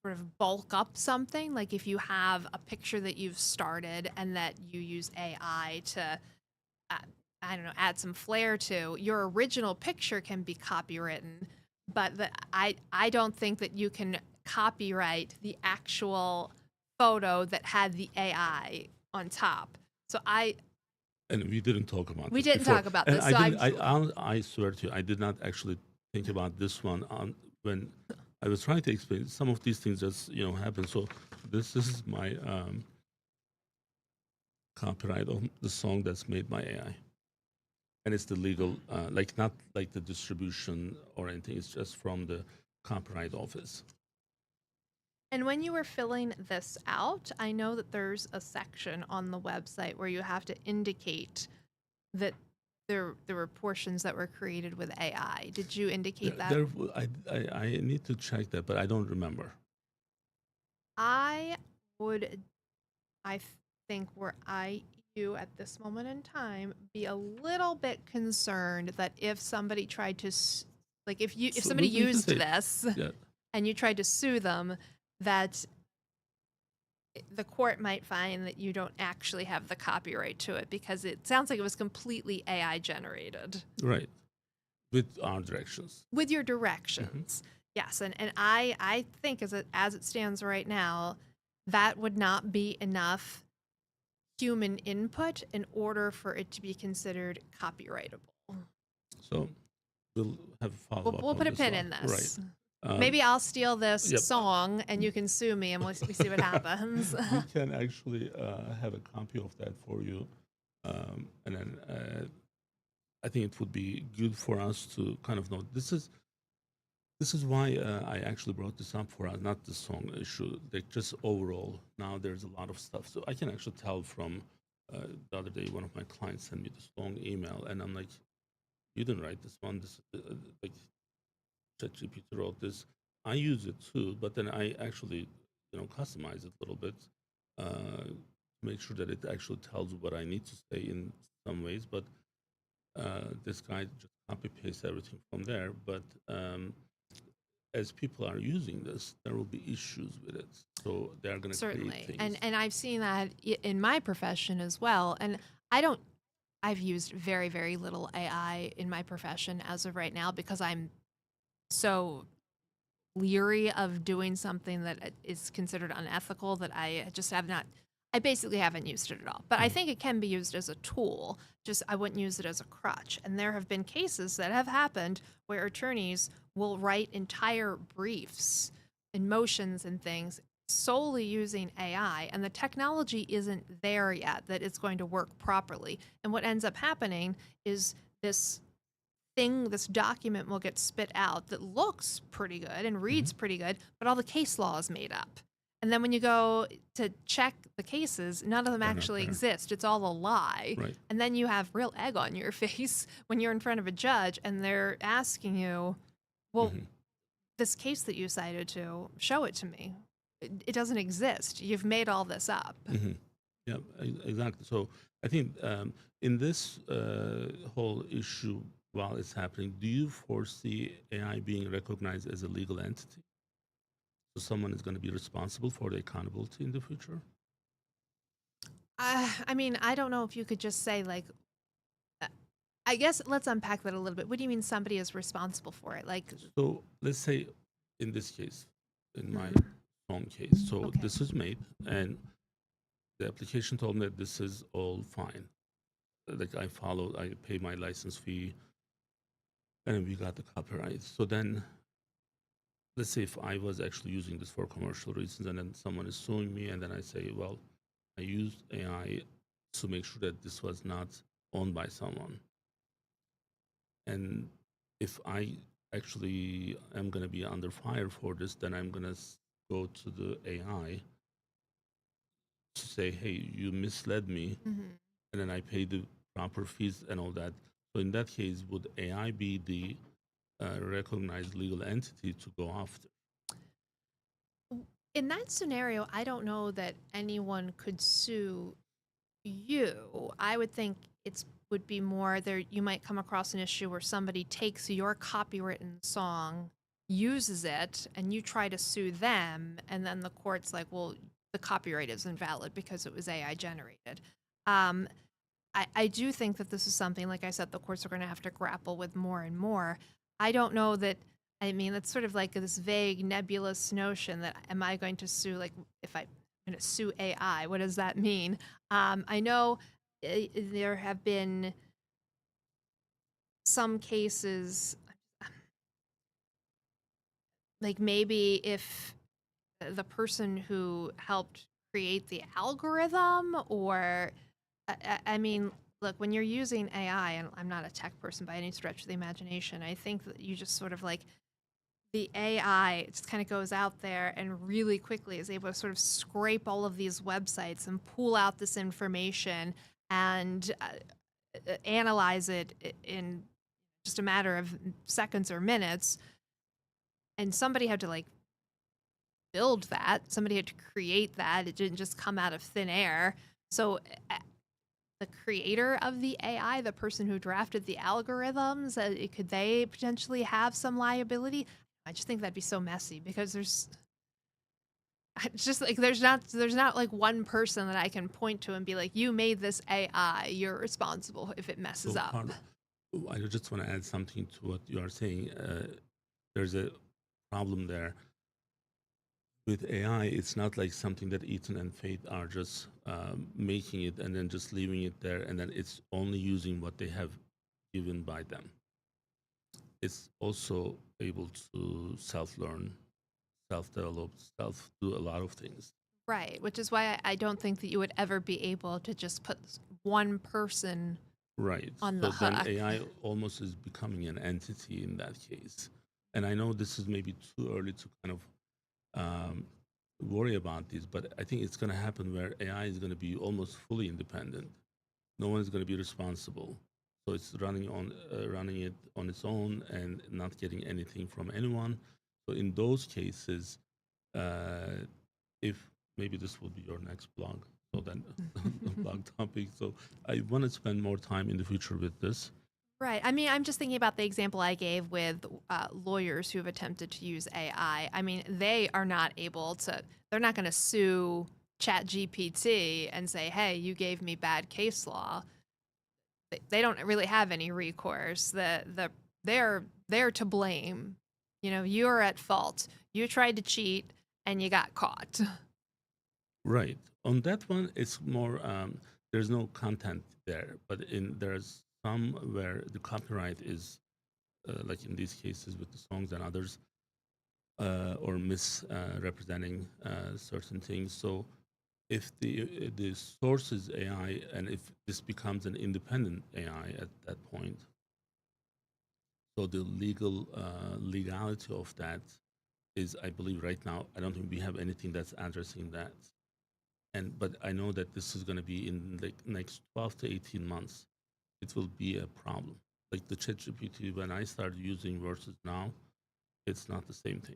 sort of bulk up something, like if you have a picture that you've started and that you use AI to, uh, I don't know, add some flair to, your original picture can be copywritten, but I don't think that you can copyright the actual photo that had the AI on top. So And we didn't talk about we this didn't before, talk about and this. I So didn't. I swear to you, I did not actually think about this one on when I was trying to explain. Some of these things just happen. So this is my copyright of the song that's made by AI, and it's the legal, like not like the distribution or anything. It's just from the copyright office. And when you were filling this out, I know that there's a section on the website where you have to indicate that there were portions that were created with AI. Did you indicate that? I need to check that, but I don't remember. I would, I think, were I you at this moment in time, be a little bit concerned that if somebody tried to, like if So somebody we can used say, this yeah, and you tried to sue them, that the court might find that you don't actually have the copyright to it because it sounds like it was completely AI generated right, with our directions. with your Hmm. directions. Yes, and I think as it stands right now, that would not be enough human input in order for it to be considered copyrightable. So we'll have a follow up We'll on put a this pin one, in right? this. Um, Maybe I'll steal this yep. song and you can sue me and we see what happens. We can actually have a copy of that for you, and then I think it would be good for us to kind of know this is why I actually brought this up for us, not the song issue, like just overall. Now there's a lot of stuff, so I can actually tell from the other day one of my clients sent me this long email, and I'm like, you didn't write this one. This like ChatGPT wrote this. I use it too, but then I actually customize it a little bit to make sure that it actually tells what I need to say in some ways. But this guy just copy paste everything from there. But as people are using this, there will be issues with it. So they're going to create Certainly. things. And I've seen that in my profession as well. And I don't I've used very, very little AI in my profession as of right now because I'm so leery of doing something that is considered unethical that I just have not. I basically haven't used it at all. But I Mhm. think it can be used as a tool. Just I wouldn't use it as a crutch. And there have been cases that have happened where attorneys will write entire briefs and motions and things solely using AI, and the technology isn't there yet that it's going to work properly. And what ends up happening is this document will get spit out that looks pretty good and Mhm. reads pretty good, but all the case law is made up. And then when you go to check the cases, none of them They're not actually there. exist. It's all a lie. Right. And then you have real egg on your face when you're in front of a judge and they're asking you, well, Hmm. this case that you cited to, show it to me. It doesn't exist. You've made all this up. Hmm. Yeah, exactly. So I think in this whole issue, while it's happening, do you foresee AI being recognized as a legal entity? So someone is going to be responsible for the accountability in the future? I mean, I don't know if you could just say, like, uh, I guess let's unpack that a little bit. What do you mean somebody is responsible for it? Like, So let's say in this case, in my mhm. own case, so Okay. this is made and the application told me that this is all fine. Like I followed, I pay my license fee, and we got the copyright. So then let's say if I was actually using this for commercial reasons and then someone is suing me and then I say, well, I used AI to make sure that this was not owned by someone. And if I actually am going to be under fire for this, then I'm going to go to the AI to say, hey, you misled me, Hmm. and then I pay the proper fees and all that. So in that case, would AI be the recognized legal entity to go after? In that scenario, I don't know that anyone could sue you. I would think it's would be more there. You might come across an issue where somebody takes your copywritten song, uses it, and you try to sue them, and then the court's like, well, the copyright is invalid because it was AI generated. Um, I do think that this is something, like I said, the courts are going to have to grapple with more and more. I don't know that. I mean, it's sort of like this vague, nebulous notion that am I going to sue, like, if I'm going to sue AI, what does that mean? I know there have been some cases, like maybe if the person who helped create the algorithm, or I mean, look, when you're using AI, and I'm not a tech person by any stretch of the imagination, I think that you just sort of like the AI just kind of goes out there and really quickly is able to sort of scrape all of these websites and pull out this information and analyze it in just a matter of seconds or minutes. And somebody had to like build that, somebody had to create that. It didn't just come out of thin air. So the creator of the AI, the person who drafted the algorithms, could they potentially have some liability? I just think that'd be so messy because it's just like there's not like one person that I can point to and be like, you made this AI, you're responsible if it messes So, up. Carl, I just want to add something to what you are saying. There's a problem there with AI. It's not like something that Ethan and Faith are just making it and then just leaving it there, and then it's only using what they have given by them. It's also able to self-learn, self-develop, self-do a lot of things. Right, which is why I don't think that you would ever be able to just put one person Right. on the So then hook. AI almost is becoming an entity in that case. And I know this is maybe too early to kind of worry about this, but I think it's going to happen where AI is going to be almost fully independent. No one is going to be responsible. So it's running it on its own and not getting anything from anyone. So in those cases, uh, if maybe this will be your next blog, so then blog topic. So I want to spend more time in the future with this. Right. I mean, I'm just thinking about the example I gave with lawyers who have attempted to use AI. I mean, they are not able to, they're not going to sue ChatGPT and say, hey, you gave me bad case law. They don't really have any recourse. They're to blame. You know, you're at fault. You tried to cheat and you got caught. Right. On that one, it's more, there's no content there, but there's some where the copyright is, like in these cases with the songs and others, or misrepresenting certain things. So if the source is AI, and if this becomes an independent AI at that point, so the legality of that is, I believe, right now, I don't think we have anything that's addressing that. And but I know that this is going to be in the next 12 to 18 months. It will be a problem. Like the ChatGPT, when I started using versus now, it's not the same thing.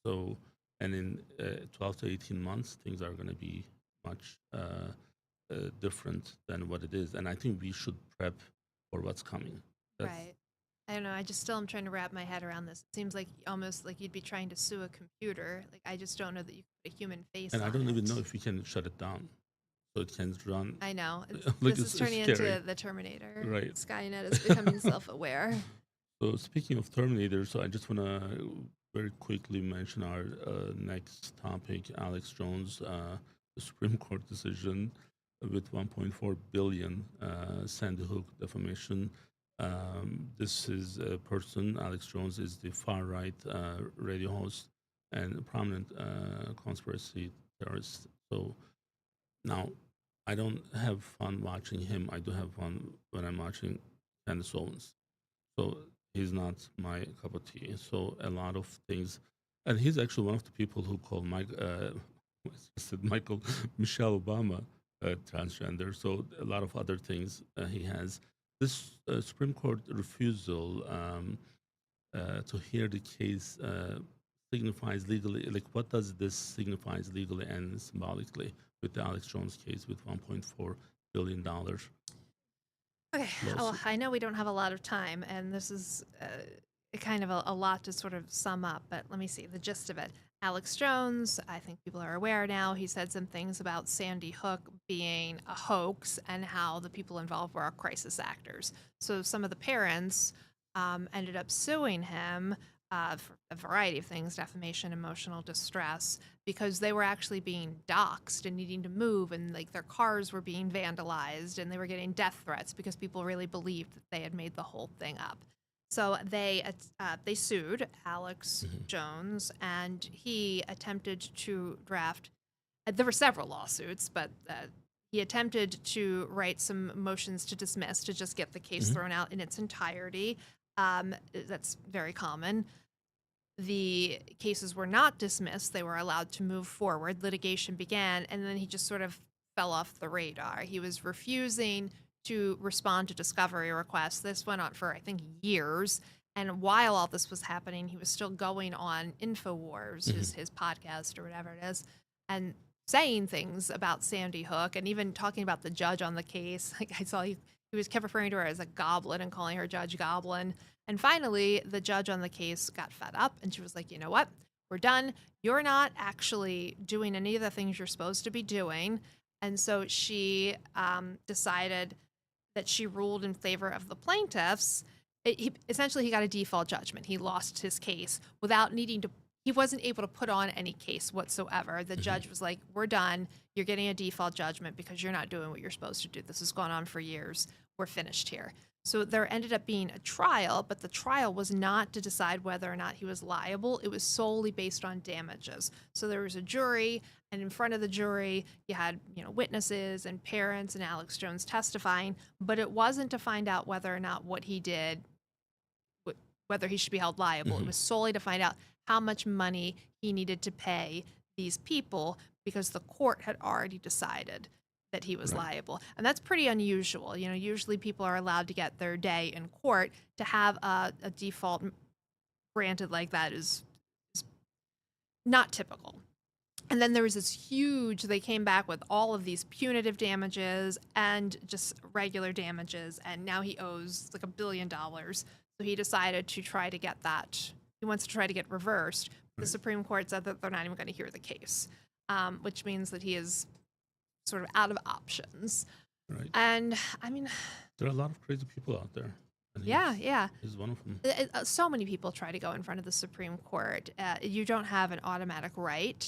So, and in 12 to 18 months, things are going to be much different than what it is. And I think we should prep for what's coming. That's, Right. I don't know. I just still am trying to wrap my head around this. It seems like almost like you'd be trying to sue a computer. Like I just don't know that you could put a human face and I on don't even know it. if we can shut it down. So it can run. I know. Like This is it's turning scary, into the Terminator. right? Skynet is becoming self-aware. So speaking of Terminator, so I just want to very quickly mention our next topic, Alex Jones, the Supreme Court decision with 1.4 billion Sandy Hook defamation. This is a person, Alex Jones, is the far right radio host and a prominent conspiracy theorist. So now I don't have fun watching him. I do have fun when I'm watching Candace Owens. So he's not my cup of tea. So a lot of things, and he's actually one of the people who call Mike, said Michael Michelle Obama transgender. So a lot of other things he has. This Supreme Court refusal to hear the case signifies legally, like what does this signifies legally and symbolically with the Alex Jones case with $1.4 billion Okay, well, lawsuit? I know we don't have a lot of time, and this is kind of a lot to sort of sum up, but let me see the gist of it. Alex Jones, I think people are aware now, he said some things about Sandy Hook being a hoax and how the people involved were crisis actors. So some of the parents ended up suing him for a variety of things, defamation, emotional distress, because they were actually being doxxed and needing to move, and like their cars were being vandalized, and they were getting death threats because people really believed that they had made the whole thing up. So they sued Alex Hmm. Jones, and he attempted to draft. There were several lawsuits, but he attempted to write some motions to dismiss to just get the case Hmm. thrown out in its entirety. That's very common. The cases were not dismissed. They were allowed to move forward. Litigation began, and then he just sort of fell off the radar. He was refusing to respond to discovery requests. This went on for, I think, years. And while all this was happening, he was still going on InfoWars, Hmm. his podcast or whatever it is, and saying things about Sandy Hook and even talking about the judge on the case. Like I saw he was kept referring to her as a goblin and calling her Judge Goblin. And finally, the judge on the case got fed up and she was like, you know what? We're done. You're not actually doing any of the things you're supposed to be doing. And so she decided that she ruled in favor of the plaintiffs. Essentially, he got a default judgment. He lost his case without needing to, he wasn't able to put on any case whatsoever. The Hmm. judge was like, we're done. You're getting a default judgment because you're not doing what you're supposed to do. This has gone on for years. We're finished here. So there ended up being a trial, but the trial was not to decide whether or not he was liable. It was solely based on damages. So there was a jury, and in front of the jury, you had, witnesses and parents and Alex Jones testifying, but it wasn't to find out whether or not what he did, whether he should be held liable. It Hmm. was solely to find out how much money he needed to pay these people because the court had already decided that he was Right. liable. And that's pretty unusual. Usually people are allowed to get their day in court. To have a default granted like that is not typical. And then there was this huge, they came back with all of these punitive damages and just regular damages. And now he owes like $1 billion. So he decided to try to get that. He wants to try to get reversed. The Right. Supreme Court said that they're not even going to hear the case, which means that he is sort of out of options. Right. And I mean, There are a lot of crazy people out there, and yeah, yeah. he's one of them. So many people try to go in front of the Supreme Court. You don't have an automatic right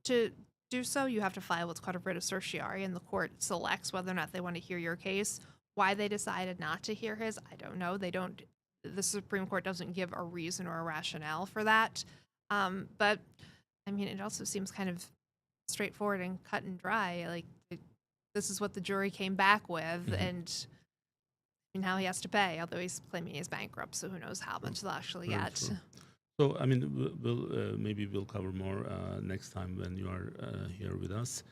to do so. You have to file what's called a writ of certiorari, and the court selects whether or not they want to hear your case. Why they decided not to hear his, I don't know. They don't. The Supreme Court doesn't give a reason or a rationale for that. But I mean, it also seems kind of straightforward and cut and dry. Like this is what the jury came back with, Hmm. and now he has to pay, although he's claiming he's bankrupt, so who knows how much they'll actually Very get. true. So, I mean, maybe we'll cover more next time when you are here with us.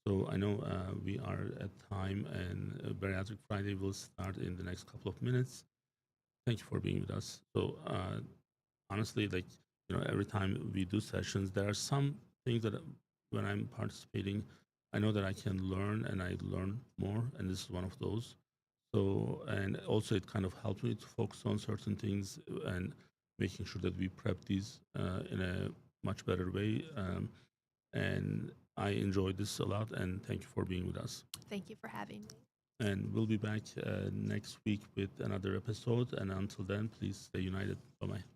So I know we are at time, and Bariatric Friday will start in the next couple of minutes. Thank you for being with us. So honestly, like every time we do sessions, there are some things that when I'm participating, I know that I can learn, and I learn more, and this is one of those. So, and also it kind of helps me to focus on certain things and making sure that we prep these in a much better way. And I enjoyed this a lot, and thank you for being with us. Thank you for having me. And we'll be back next week with another episode. And until then, please stay united. Bye bye.